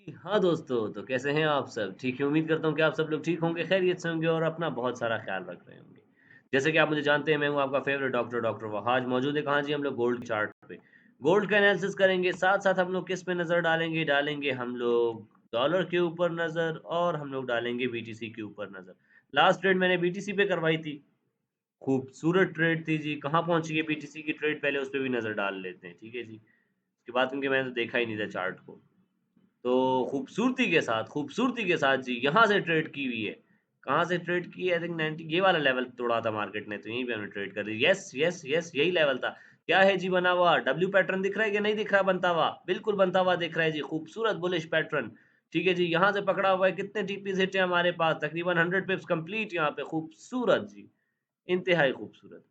हाँ दोस्तों, तो कैसे हैं आप सब? ठीक है, उम्मीद करता हूँ कि आप सब लोग ठीक होंगे, खैरियत से होंगे और अपना बहुत सारा ख़्याल रख रहे होंगे। जैसे कि आप मुझे जानते हैं, मैं हूँ आपका फ़ेवरेट डॉक्टर वहाज, मौजूद है कहाँ जी हम लोग गोल्ड चार्ट पे। गोल्ड का एनालिसिस करेंगे, साथ-साथ हम लोग किस पे नज़र डालेंगे? डालेंगे हम लोग डॉलर के ऊपर नज़र और हम लोग डालेंगे बीटीसी के ऊपर नज़र। लास्ट ट्रेड मैंने बीटीसी पे करवाई थी, खूबसूरत ट्रेड थी जी, कहाँ पहुँची है बीटीसी की ट्रेड पहले उस पे भी नज़र डाल लेते हैं, ठीक है जी? उसके बाद क्योंकि मैंने तो देखा ही नहीं था चार्ट को। तो खूबसूरती के साथ जी यहाँ से ट्रेड की हुई है। कहाँ से ट्रेड की है? आई थिंक 90 ये वाला लेवल तोड़ा था मार्केट ने, तो यहीं पे हमने ट्रेड कर दी। यस, यस, यस यही लेवल था। क्या है जी बना हुआ? डब्ल्यू पैटर्न दिख रहा है कि नहीं दिख रहा बनता हुआ? बिल्कुल बनता हुआ दिख रहा है जी, खूबसूरत बुलिश पैटर्न। ठीक है जी, यहाँ से पकड़ा हुआ है, कितने टीपीज़ हिट हैं हमारे पास? तकरीबन 100 पिप्स कंप्लीट यहाँ पे, खूबसूरत जी, इंतहाई खूबसूरत।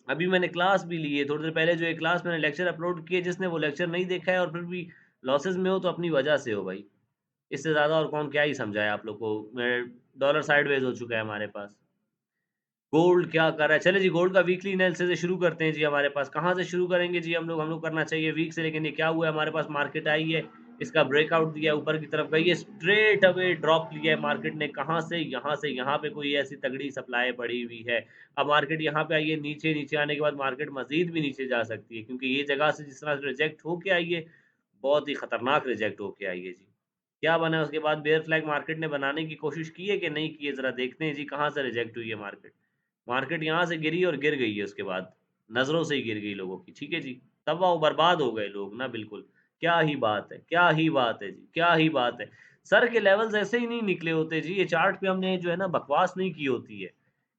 अभी मैंने क्लास भी ली है, थोड़ी देर पहले जो एक क्लास मैंने लेक्चर अपलोड किए, जिसने वो लेक्चर नहीं देखा है और फिर भी लॉसेस में हो, तो अपनी वजह से हो भाई। इससे ज़्यादा और कौन क्या ही समझाए आप लोग को। डॉलर साइडवेज़ हो चुका है हमारे पास। गोल्ड क्या कर रहा है? चलिए जी गोल्ड का वीकली एनालिसिस से शुरू करते हैं जी हमारे पास। कहाँ से शुरू करेंगे जी हम लोग करना चाहिए वीक से, लेकिन ये क्या हुआ है हमारे पास मार्केट आई है, इसका ब्रेकआउट दिया है, ऊपर की तरफ गई है, स्ट्रेट अवे ड्रॉप लिया है मार्केट ने। कहाँ से? यहाँ से। यहाँ पे कोई ऐसी तगड़ी सप्लाई पड़ी हुई है। अब मार्केट यहाँ पे आई है, नीचे आने के बाद मार्केट मज़ीद भी नीचे जा सकती है, क्योंकि ये जगह से जिस तरह से रिजेक्ट होके आई है, बहुत ही खतरनाक रिजेक्ट होके आई है जी। क्या बना है उसके बाद? बेयर फ्लैग मार्केट ने बनाने की कोशिश की है कि नहीं की है? ज़रा देखते हैं जी कहाँ से रिजेक्ट हुई है मार्केट। मार्केट यहाँ से गिरी और गिर गई है उसके बाद, नज़रों से ही गिर गई लोगों की, ठीक है जी। तबाह व बर्बाद हो गए लोग ना बिल्कुल। क्या ही बात है! क्या ही बात है जी! क्या ही बात है! सर के लेवल्स ऐसे ही नहीं निकले होते जी, ये चार्ट पे हमने जो है ना बकवास नहीं की होती है।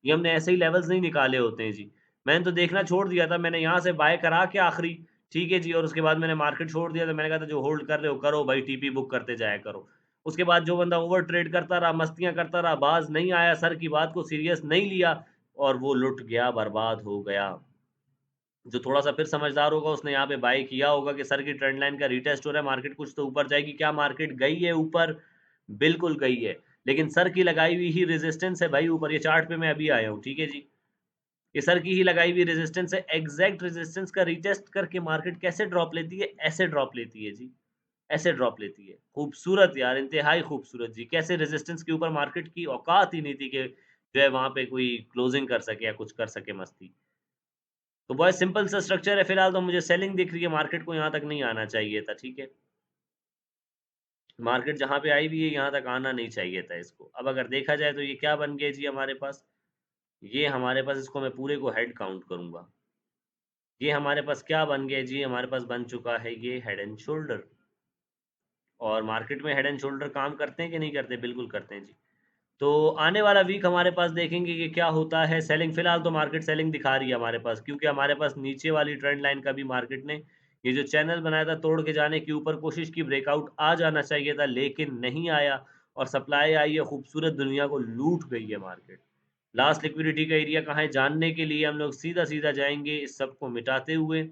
ये हमने ऐसे ही लेवल्स नहीं निकाले होते हैं जी। मैंने तो देखना छोड़ दिया था, मैंने यहाँ से बाय करा के आखिरी, ठीक है जी, और उसके बाद मैंने मार्केट छोड़ दिया था। मैंने कहा था जो होल्ड कर रहे हो करो भाई, टीपी बुक करते जाया करो। उसके बाद जो बंदा ओवर ट्रेड करता रहा, मस्तियाँ करता रहा, बाज़ नहीं आया, सर की बात को सीरियस नहीं लिया और वो लुट गया, बर्बाद हो गया। जो थोड़ा-सा फिर समझदार होगा उसने यहाँ पे बाय किया होगा कि सर की ट्रेंड लाइन का रीटेस्ट हो रहा है, मार्केट कुछ तो ऊपर जाएगी। क्या मार्केट गई है ऊपर? बिल्कुल गई है। लेकिन सर की लगाई हुई ही रेजिस्टेंस है भाई ऊपर, ये चार्ट पे मैं अभी आया हूँ, ठीक है जी। ये सर की ही लगाई हुई रेजिस्टेंस है, एग्ज़ैक्ट रेजिस्टेंस का रीटेस्ट करके मार्केट कैसे ड्रॉप लेती है? ऐसे ड्रॉप लेती है जी, ऐसे ड्रॉप लेती है। खूबसूरत यार, इंतहाई खूबसूरत जी, कैसे रेजिस्टेंस के ऊपर मार्केट की औकात ही नहीं थी कि जो है वहाँ पे कोई क्लोजिंग कर सके या कुछ कर सके मस्ती। तो बहुत सिंपल सा स्ट्रक्चर है, फिलहाल तो मुझे सेलिंग दिख रही है, मार्केट को यहाँ तक नहीं आना चाहिए था, ठीक है? मार्केट जहाँ पे आई हुई है, यहाँ तक आना नहीं चाहिए था इसको। अब अगर देखा जाए तो ये क्या बन गया जी हमारे पास? ये हमारे पास, इसको मैं पूरे को हेड काउंट करूँगा। ये हमारे पास क्या बन गया जी? हमारे पास बन चुका है ये हेड एंड शोल्डर। और मार्केट में हेड एंड शोल्डर काम करते हैं कि नहीं करते? बिल्कुल करते हैं जी। तो आने वाला वीक हमारे पास देखेंगे कि क्या होता है। सेलिंग फिलहाल तो मार्केट सेलिंग दिखा रही है हमारे पास, क्योंकि हमारे पास नीचे वाली ट्रेंड लाइन का भी मार्केट ने ये जो चैनल बनाया था तोड़ के जाने की ऊपर कोशिश की, ब्रेकआउट आ जाना चाहिए था लेकिन नहीं आया और सप्लाई आई है, खूबसूरत दुनिया को लूट गई है मार्केट। लास्ट लिक्विडिटी का एरिया कहाँ है जानने के लिए हम लोग सीधा जाएंगे, इस सब को मिटाते हुए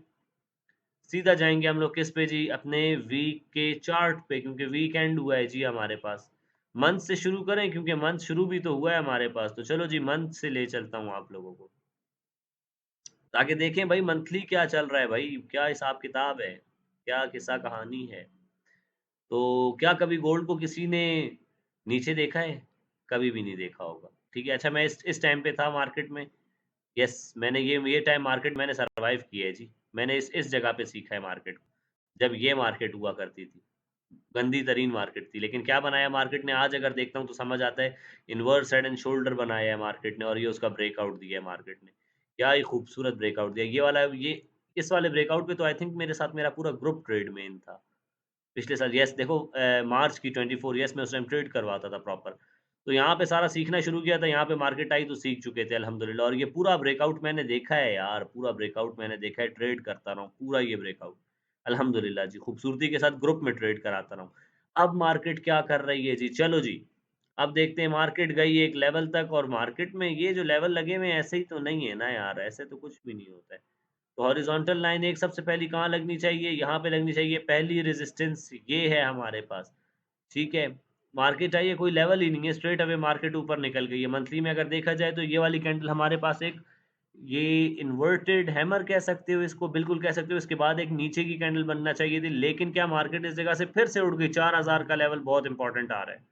सीधा जाएंगे हम लोग किस पे जी? अपने वीक के चार्ट पे, क्योंकि वीकेंड हुआ है जी हमारे पास। मंथ से शुरू करें क्योंकि मंथ शुरू भी तो हुआ है हमारे पास, तो चलो जी मंथ से ले चलता हूँ आप लोगों को, ताकि देखें भाई मंथली क्या चल रहा है भाई, क्या हिसाब किताब है, क्या किस्सा कहानी है। तो क्या कभी गोल्ड को किसी ने नीचे देखा है? कभी भी नहीं देखा होगा, ठीक है। अच्छा मैं इस टाइम पे था मार्केट में, यस मैंने ये टाइम मार्केट मैंने सर्वाइव किया है जी। मैंने इस जगह पे सीखा है मार्केट को, जब ये मार्केट हुआ करती थी। गंदी तरीन मार्केट थी, लेकिन क्या बनाया मार्केट ने आज अगर देखता हूँ तो समझ आता है, इन्वर्स हेड एंड शोल्डर बनाया है मार्केट ने और ये उसका ब्रेकआउट दिया है मार्केट ने। क्या ही खूबसूरत ब्रेकआउट दिया। ये इस वाले ब्रेकआउट पे तो आई थिंक मेरे साथ मेरा पूरा ग्रुप ट्रेड में इन था। पिछले साल यस देखो मार्च की 24 यस मैं उस टाइम ट्रेड करवाता था प्रॉपर। तो यहाँ पे सारा सीखना शुरू किया था, यहाँ पे मार्केट आई तो सीख चुके थे अल्हम्दुलिल्लाह, और ये पूरा ब्रेकआउट मैंने देखा है यार, पूरा ब्रेकआउट मैंने देखा है, ट्रेड करता रहा हूँ, पूरा ये ब्रेकआउट। अल्हम्दुलिल्लाह जी, खूबसूरती के साथ ग्रुप में ट्रेड कराता रहा हूँ। अब मार्केट क्या कर रही है जी? चलो जी, अब देखते हैं मार्केट गई एक लेवल तक और मार्केट में ये जो लेवल लगे हुए हैं ऐसे ही तो नहीं है ना यार, ऐसे तो कुछ भी नहीं होता है। तो हॉरिज़ॉन्टल लाइन एक सबसे पहली कहाँ लगनी चाहिए? यहाँ पे लगनी चाहिए, पहली रेज़िस्टेंस ये है हमारे पास, ठीक है? मार्केट आई है, कोई लेवल ही नहीं है, स्ट्रेट अवे मार्केट ऊपर निकल गई है। मंथली में अगर देखा जाए तो ये वाली कैंडल हमारे पास एक ये इन्वर्टेड हैमर कह सकते हो इसको, बिल्कुल कह सकते हो। इसके बाद एक नीचे की कैंडल बनना चाहिए थी, लेकिन क्या मार्केट इस जगह से फिर से उठ गई। 4000 का लेवल बहुत इंपॉर्टेंट आ रहा है।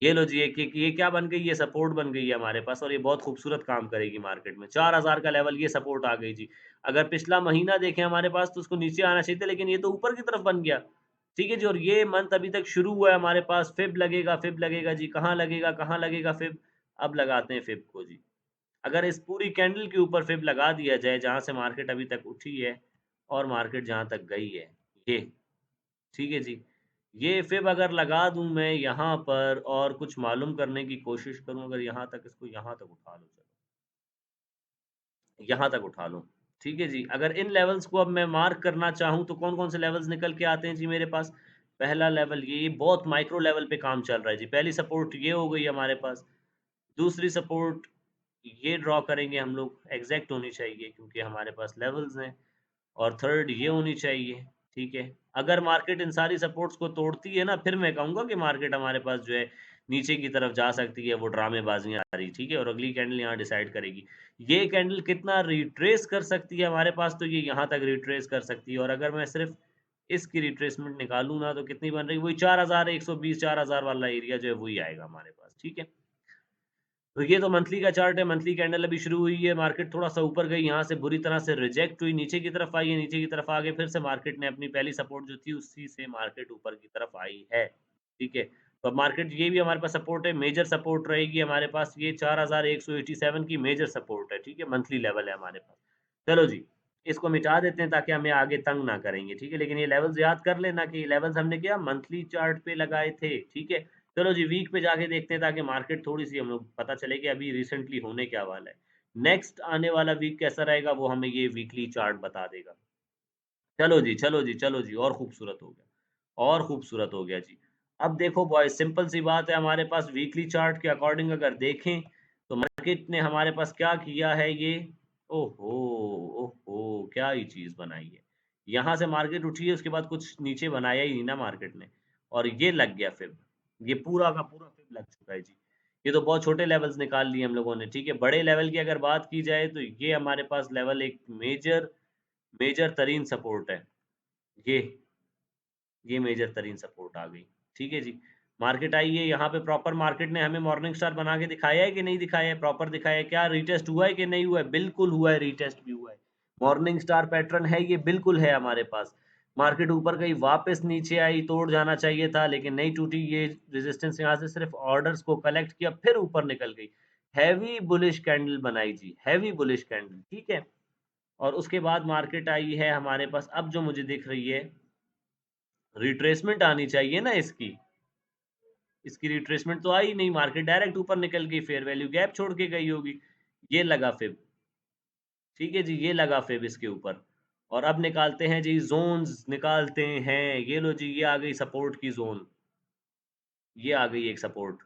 ये लो जी, ये क्या बन गई, ये सपोर्ट बन गई है हमारे पास और ये बहुत खूबसूरत काम करेगी मार्केट में। 4000 का लेवल, ये सपोर्ट आ गई जी। अगर पिछला महीना देखें हमारे पास, तो उसको नीचे आना चाहिए था, लेकिन ये तो ऊपर की तरफ बन गया। ठीक है जी, और ये मंथ अभी तक शुरू हुआ है हमारे पास। फ़िब लगेगा जी, कहाँ लगेगा फ़िब? अब लगाते हैं फ़िब को जी। अगर इस पूरी कैंडल के ऊपर फ़िब लगा दिया जाए, जहाँ से मार्केट अभी तक उठी है और मार्केट जहाँ तक गई है, ये, ठीक है जी। ये फ़िब अगर लगा दूँ मैं यहाँ पर और कुछ मालूम करने की कोशिश करूँ, अगर यहाँ तक इसको यहाँ तक उठा लूँ, चलो, यहाँ तक उठा लूँ, ठीक है जी। अगर इन लेवल्स को अब मैं मार्क करना चाहूँ, तो कौन-कौन से लेवल्स निकल के आते हैं जी मेरे पास? पहला लेवल ये बहुत माइक्रो लेवल पे काम चल रहा है जी। पहली सपोर्ट ये हो गई हमारे पास। दूसरी सपोर्ट ये ड्रॉ करेंगे हम लोग, एग्ज़ैक्ट होनी चाहिए क्योंकि हमारे पास लेवल्स हैं। और थर्ड ये होनी चाहिए, ठीक है? अगर मार्केट इन सारी सपोर्ट्स को तोड़ती है ना, फिर मैं कहूँगा कि मार्केट हमारे पास जो है नीचे की तरफ जा सकती है, वो ड्रामेबाज़ियाँ आ रही, ठीक है? और अगली कैंडल यहाँ डिसाइड करेगी। ये कैंडल कितना रिट्रेस कर सकती है हमारे पास, तो ये यहाँ तक रिट्रेस कर सकती है और अगर मैं सिर्फ़ इसकी रिट्रेसमेंट निकालूँ ना, तो कितनी बन रही है? वही 4120 4000 वाला एरिया जो है वही आएगा हमारे पास, ठीक है? तो ये तो मंथली का चार्ट है, मंथली कैंडल अभी शुरू हुई है, मार्केट थोड़ा-सा ऊपर गई, यहाँ से बुरी तरह से रिजेक्ट हुई, नीचे की तरफ आई है, नीचे की तरफ आ गई, फिर से मार्केट ने अपनी पहली सपोर्ट जो थी, उसी से मार्केट ऊपर की तरफ आई है, ठीक है? तो अब मार्केट ये भी हमारे पास सपोर्ट है, मेजर सपोर्ट रहेगी हमारे पास, ये 4187 की मेजर सपोर्ट है, ठीक है? मंथली लेवल है हमारे पास। चलो जी, इसको मिटा देते हैं ताकि हमें आगे तंग ना करेंगे, ठीक है? लेकिन ये लेवल्स याद कर लेना कि ये लेवल्स हमने क्या मंथली चार्ट पे लगाए थे, ठीक है? चलो जी, वीक पे जाके देखते हैं ताकि मार्केट थोड़ी-सी हम लोग पता चले कि अभी रिसेंटली होने क्या वाला है। नेक्स्ट आने वाला वीक कैसा रहेगा, वो हमें ये वीकली चार्ट बता देगा। चलो जी और खूबसूरत हो गया, और खूबसूरत हो गया जी। अब देखो बॉयज़, सिंपल सी बात है, हमारे पास वीकली चार्ट के अकॉर्डिंग अगर देखें, तो मार्केट ने हमारे पास क्या किया है ये, ओहो! ओहो! क्या ही चीज़ बनाई है। यहाँ से मार्केट उठी है, उसके बाद कुछ नीचे बनाया ही नहीं ना मार्केट ने और ये लग गया फ़िब। ये पूरा का पूरा फ़िब लग चुका है जी। ये तो बहुत छोटे लेवल्स निकाल लिए हम लोगों ने, ठीक है? बड़े लेवल की अगर बात की जाए, तो ये हमारे पास लेवल एक मेजर मेजर तरीन सपोर्ट है। ये ये मेजर तरीन सपोर्ट आ गई। ठीक है जी। मार्केट आई है, यहाँ पे प्रॉपर मार्केट ने हमें मॉर्निंग स्टार बना के दिखाया है कि नहीं दिखाया है? प्रॉपर दिखाया है। क्या रीटेस्ट हुआ है कि नहीं हुआ है? बिल्कुल हुआ है, रीटेस्ट भी हुआ है। मॉर्निंग स्टार पैटर्न है, ये बिल्कुल है हमारे पास। मार्केट ऊपर गई, वापस नीचे आई, तोड़ जाना चाहिए था, लेकिन नहीं टूटी। ये रेजिस्टेंस यहाँ से सिर्फ ऑर्डर्स को कलेक्ट किया, फिर ऊपर निकल गई। हैवी बुलिश कैंडल बनाई जी, हैवी बुलिश कैंडल, ठीक है? और उसके बाद मार्केट आई है हमारे पास, अब जो मुझे दिख रही है, रिट्रेसमेंट आनी चाहिए ना इसकी। इसकी रिट्रेसमेंट तो आई नहीं, मार्केट डायरेक्ट ऊपर निकल गई, फेयर वैल्यू गैप छोड़ के गई होगी। ये लगा फिब, ठीक है जी, ये लगा फिब इसके ऊपर। और अब निकालते हैं जी ज़ोन्स, निकालते हैं। ये लो जी, ये आ गई सपोर्ट की ज़ोन, ये आ गई एक सपोर्ट,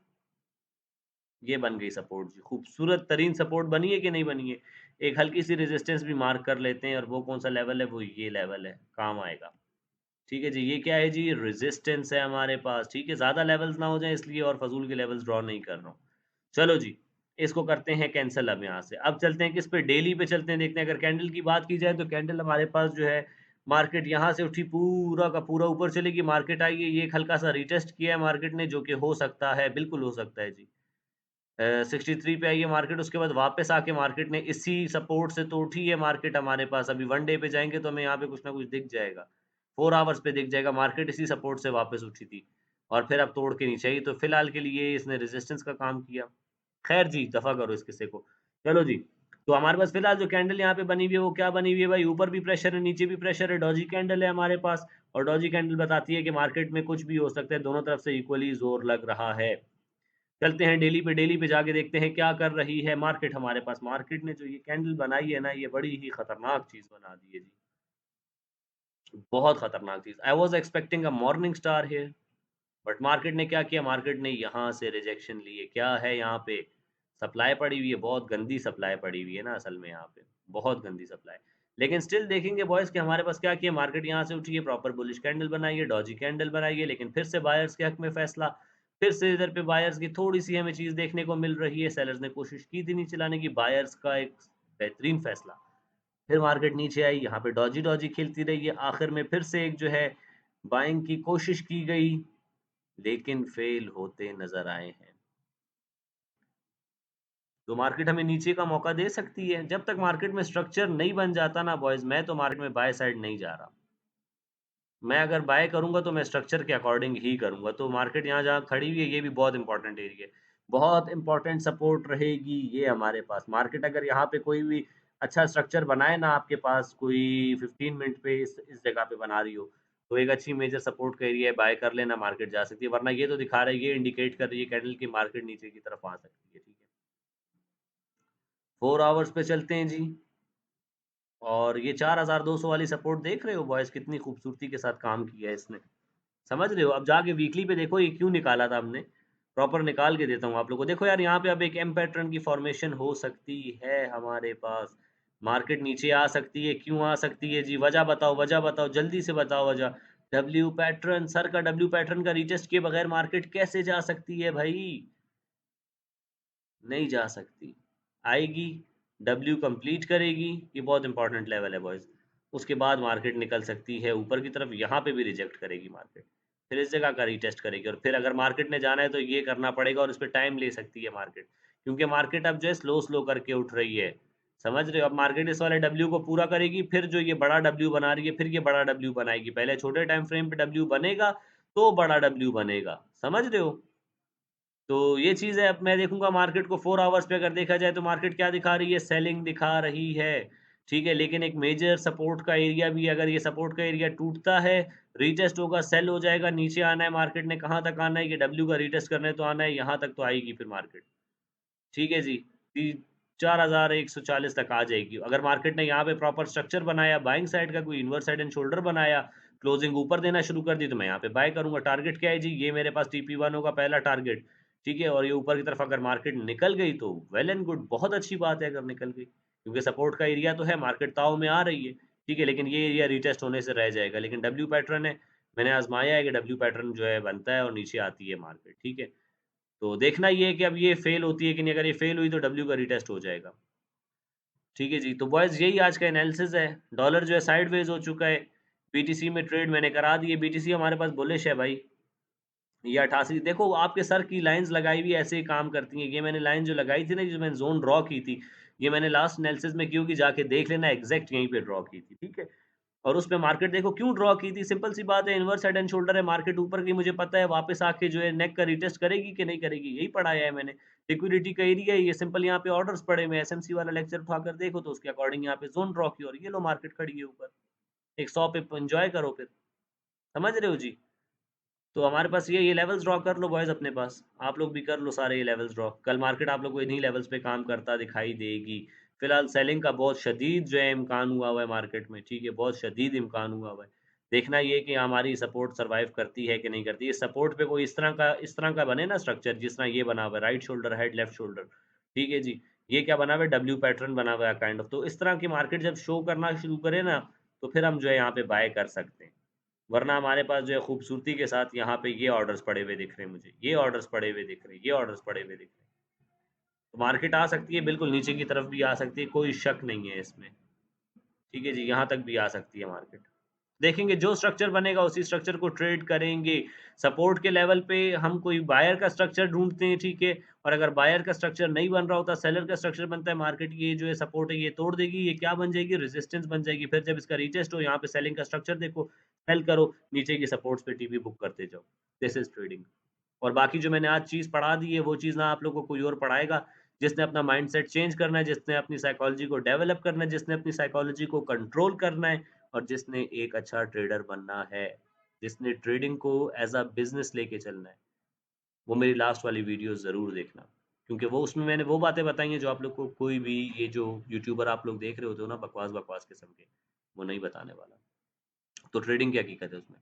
ये बन गई सपोर्ट जी। खूबसूरत तरीन सपोर्ट बनी है कि नहीं बनी है? एक हल्की-सी रेजिस्टेंस भी मार्क कर लेते हैं और वो कौन-सा लेवल है? वो ये लेवल है, काम आएगा। ठीक है जी, ये क्या है जी? रेजिस्टेंस है हमारे पास, ठीक है? ज़्यादा लेवल्स ना हो जाएँ इसलिए और फ़ज़ूल के लेवल्स ड्रॉ नहीं कर रहा हूँ। चलो जी, इसको करते हैं कैंसल अब यहाँ से। अब चलते हैं किस पे? डेली पे चलते हैं, देखते हैं। अगर कैंडल की बात की जाए, तो कैंडल हमारे पास जो है, मार्केट यहाँ से उठी, पूरा का पूरा ऊपर चली गई, मार्केट आई है, ये एक हल्का-सा रीटेस्ट किया है मार्केट ने, जो कि हो सकता है, बिल्कुल हो सकता है जी। 63 पे आई है मार्केट, उसके बाद वापस आके मार्केट ने इसी सपोर्ट से तो उठी है मार्केट हमारे पास। अभी 1 डे पे जाएँगे तो हमें यहाँ पे कुछ ना कुछ दिख जाएगा। 4 आवर्स पे दिख जाएगा, मार्केट इसी सपोर्ट से वापस उठी थी और फिर अब तोड़ के नीचे आई। तो फिलहाल के लिए इसने रेजिस्टेंस का काम किया। खैर जी, दफ़ा करो इस किस्से को। चलो जी, तो हमारे पास फिलहाल जो कैंडल यहाँ पे बनी हुई है, वो क्या बनी हुई है भाई? ऊपर भी प्रेशर है, नीचे भी प्रेशर है, डॉजी कैंडल है हमारे पास और डॉजी कैंडल बताती है कि मार्केट में कुछ भी हो सकता है, दोनों तरफ से इक्वली ज़ोर लग रहा है। चलते हैं डेली पे जाके देखते हैं क्या कर रही है मार्केट हमारे पास। मार्केट ने जो ये कैंडल बनाई है ना, ये बड़ी ही खतरनाक चीज़ बना दी है जी। बहुत खतरनाक चीज़। I was expecting a morning star here, but market ने क्या किया? मार्केट ने यहाँ से रिजेक्शन लिए। क्या है यहाँ पे? सप्लाई पड़ी हुई है, बहुत गंदी सप्लाई पड़ी हुई है ना असल में यहाँ पे, बहुत गंदी सप्लाई। लेकिन स्टिल देखेंगे बॉयज़ कि हमारे पास क्या किया? मार्केट यहाँ से उठी है, प्रॉपर बुलिश कैंडल बनाई है, डॉजी कैंडल बनाई है, लेकिन फिर से बायर्स के हक में फैसला। फिर से इधर पे बायर्स की थोड़ी-सी हमें चीज़ देखने को मिल रही है, सेलर्स ने कोशिश की थी नीचे लाने की, बायर्स का एक बेहतरीन फैसला। फिर मार्केट नीचे आई, यहाँ पे डॉजी-डॉजी खेलती रही है, आखिर में फिर से एक जो है बाइंग की कोशिश की गई, लेकिन फेल होते नज़र आए हैं। तो मार्केट हमें नीचे का मौका दे सकती है, जब तक मार्केट में स्ट्रक्चर नहीं बन जाता ना बॉयज़, मैं तो मार्केट में बाय साइड नहीं जा रहा। मैं अगर बाय करूँगा तो मैं स्ट्रक्चर के अकॉर्डिंग ही करूँगा। तो मार्केट यहाँ जहाँ खड़ी हुई है ये भी बहुत इम्पोर्टेंट एरिया है। बहुत इम्पोर्टेंट सपोर्ट रहेगी ये हमारे पास। मार्केट अगर यहाँ पे कोई भी अच्छा स्ट्रक्चर बनाए ना आपके पास कोई 15 मिनट पे इस जगह पे बना रही हो, तो एक अच्छी मेजर सपोर्ट का एरिया है, बाय कर लेना मार्केट जा सकती है। वरना ये तो दिखा रहा है, ये इंडिकेट कर रही है कैंडल की मार्केट नीचे की तरफ आ सकती है, ठीक है। 4 आवर्स पे चलते हैं जी। और ये 4200 वाली सपोर्ट देख रहे हो बॉयज़ कितनी खूबसूरती के साथ काम किया है इसने। समझ रहे हो? अब जाके वीकली पे देखो ये क्यों निकाला था हमने, प्रॉपर निकाल के देता हूँ आप लोगों को। देखो यार यहाँ पे अब एक एम पैटर्न की फॉर्मेशन हो सकती है हमारे पास। मार्केट नीचे आ सकती है, क्यों आ सकती है जी? वजह बताओ, जल्दी से बताओ वजह। डब्ल्यू पैटर्न सर का डब्ल्यू पैटर्न का रीटेस्ट किए बगैर मार्केट कैसे जा सकती है भई? नहीं जा सकती। आएगी, डब्ल्यू कंप्लीट करेगी, ये बहुत इंपॉर्टेंट लेवल है बॉयज़। उसके बाद मार्केट निकल सकती है ऊपर की तरफ, यहाँ पे भी रिजेक्ट करेगी मार्केट। फिर इस जगह का रीटेस्ट करेगी और फिर अगर मार्केट ने जाना है तो ये करना पड़ेगा और इस पे टाइम ले सकती है मार्केट। क्योंकि मार्केट अब जो है स्लो-स्लो करके उठ रही है। समझ रहे हो? अब मार्केट इस वाले डब्ल्यू को पूरा करेगी, फिर जो ये बड़ा डब्ल्यू बना रही है, फिर ये बड़ा डब्ल्यू बनाएगी। पहले छोटे टाइम फ्रेम पे डब्ल्यू बनेगा, तो बड़ा डब्ल्यू बनेगा। समझ रहे हो? तो ये चीज़ है, अब मैं देखूँगा मार्केट को 4 आवर्स पे अगर देखा जाए तो मार्केट क्या दिखा रही है? सेलिंग दिखा रही है, ठीक है? लेकिन एक मेजर सपोर्ट का एरिया भी है, अगर ये सपोर्ट का एरिया टूटता है, रीटेस्ट होगा, सेल हो जाएगा, नीचे आना है मार्केट ने कहाँ तक आना है? ये डब्ल्यू का रीटेस्ट करने तो आना है, यहाँ तक तो आएगी फिर मार्केट, ठीक है जी? ती 4140 तक आ जाएगी। अगर मार्केट ने यहाँ पे प्रॉपर स्ट्रक्चर बनाया, बाइंग साइड का कोई इनवर्स साइड एंड शोल्डर बनाया, क्लोजिंग ऊपर देना शुरू कर दी, तो मैं यहाँ पे बाय करूँगा। टारगेट क्या है जी? ये मेरे पास टीपी1 होगा पहला टारगेट, ठीक है? और ये ऊपर की तरफ अगर मार्केट निकल गई तो वेल एंड गुड, बहुत अच्छी बात है अगर निकल गई। क्योंकि सपोर्ट का एरिया तो है, मार्केट ताव में आ रही है, ठीक है? लेकिन ये एरिया रीटेस्ट होने से रह जाएगा। लेकिन डब्ल्यू पैटर्न है, मैंने आज़माया है कि डब्ल्यू पैटर्न जो है बनता है और नीचे आती है मार्केट, ठीक है? तो देखना ये है कि अब ये फेल होती है कि नहीं, अगर ये फेल हुई तो डब्ल्यू का रीटेस्ट हो जाएगा। ठीक है जी, तो बॉयज़ यही आज का एनालिसिस है। डॉलर जो है साइडवेज़ हो चुका है, बीटीसी में ट्रेड मैंने करा दी है, बीटीसी हमारे पास बुलिश है भाई। ये 88 देखो आपके सर की लाइन्स लगाई हुई ऐसे ही काम करती हैं। ये मैंने लाइन जो लगाई थी ना, जो मैंने ज़ोन ड्रॉ की थी, ये मैंने लास्ट एनालिसिस में की होगी, जाके देख लेना एग्ज़ैक्ट यहीं पे ड्रॉ की थी, ठीक है? और उसपे मार्केट देखो क्यों ड्रॉ की थी, सिंपल सी बात है, इनवर्स हेड एंड शोल्डर है, मार्केट ऊपर की मुझे पता है, वापस आके जो है नेक का रीटेस्ट करेगी कि नहीं करेगी, यही पढ़ाया है मैंने। लिक्विडिटी का एरिया है ये, सिंपल यहाँ पे ऑर्डर्स पड़े हुए हैं, एसएमसी वाला लेक्चर उठाकर देखो तो उसके अकॉर्डिंग यहाँ पे ज़ोन ड्रॉ की और ये लो मार्केट खड़ी है ऊपर। एक 100 पे एन्जॉय करो फिर, समझ रहे हो जी? तो हमारे पास ये लेवल्स ड्रॉ कर लो बॉयज़ अपने पास। आप लोग भी कर लो सारे ये लेवल्स ड्रॉ। कल मार्केट आप लोग को इन्हीं लेवल्स पे काम करता दिखाई देगी। फिलहाल सेलिंग का बहुत शदीद जो है इम्कान हुआ हुआ है मार्केट में, ठीक है? बहुत शदीद इम्कान हुआ हुआ है। देखना ये कि हमारी सपोर्ट सर्वाइव करती है कि नहीं करती। इस सपोर्ट पे कोई इस तरह का बने ना स्ट्रक्चर जिस तरह ये बना हुआ है, right shoulder head, left shoulder, ठीक है जी? ये क्या बना हुआ है? डब्ल्यू पैटर्न बना हुआ है काइंड ऑफ। तो इस तरह की मार्केट जब शो करना शुरू करे ना, तो फिर हम जो है यहाँ पे बाय कर सकते हैं। वरना हमारे पास जो है खूबसूरती के साथ यहाँ पे ये ऑर्डर्स पड़े हुए दिख रहे हैं मुझे, ये ऑर्डर्स पड़े हुए दिख रहे हैं, ये ऑर्डर्स पड़े हुए दिख रहे हैं। तो मार्केट आ सकती है, बिल्कुल नीचे की तरफ भी आ सकती है, कोई शक नहीं है इसमें। ठीक है जी, यहाँ तक भी आ सकती है मार्केट। देखेंगे जो स्ट्रक्चर बनेगा उसी स्ट्रक्चर को ट्रेड करेंगे। सपोर्ट के लेवल पे हम कोई बायर का स्ट्रक्चर ढूँढते हैं, ठीक है? और अगर बायर का स्ट्रक्चर नहीं बन रहा होता, सेलर का स्ट्रक्चर बनता है, मार्केट ये जो है सपोर्ट है ये तोड़ देगी, ये क्या बन जाएगी? रेजिस्टेंस बन जाएगी। फिर जब इसका रीटेस्ट हो यहाँ पे सेलिंग का स्ट्रक्चर देखो, सेल करो, नीचे की सपोर्ट्स पे टीपी बुक करते जाओ। This is trading. और बाकी जो मैंने आज चीज़ पढ़ा दी है, वो चीज़ ना आप लोगों को कोई और पढ़ाएगा। जिसने अपना माइंडसेट चेंज करना है, जिसने अपनी साइकोलॉजी को डेवलप करना है, जिसने अपनी साइकोलॉजी को कंट्रोल करना है और जिसने एक अच्छा ट्रेडर बनना है, जिसने ट्रेडिंग को एज़ अ बिज़नेस लेके चलना है, वो मेरी लास्ट वाली वीडियो ज़रूर देखना। क्योंकि वो उसमें मैंने वो बातें बताई हैं जो आप लोग को कोई भी ये जो यूट्यूबर आप लोग देख रहे होते हो ना बकवास-बकवास किस्म के, वो नहीं बताने वाला। तो ट्रेडिंग की हकीकत है उसमें।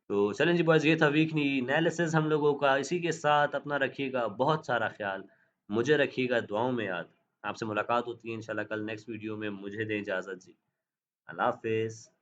तो चलें जी बॉयज़, ये था वीकली एनालिसिस हम लोगों का। इसी के साथ अपना रखिएगा बहुत सारा ख़्याल। मुझे रखिएगा दुआओं में याद। आपसे मुलाकात होती है इंशाल्लाह कल नेक्स्ट वीडियो में। मुझे दें इजाज़त जी। अल्लाह हाफ़िज़।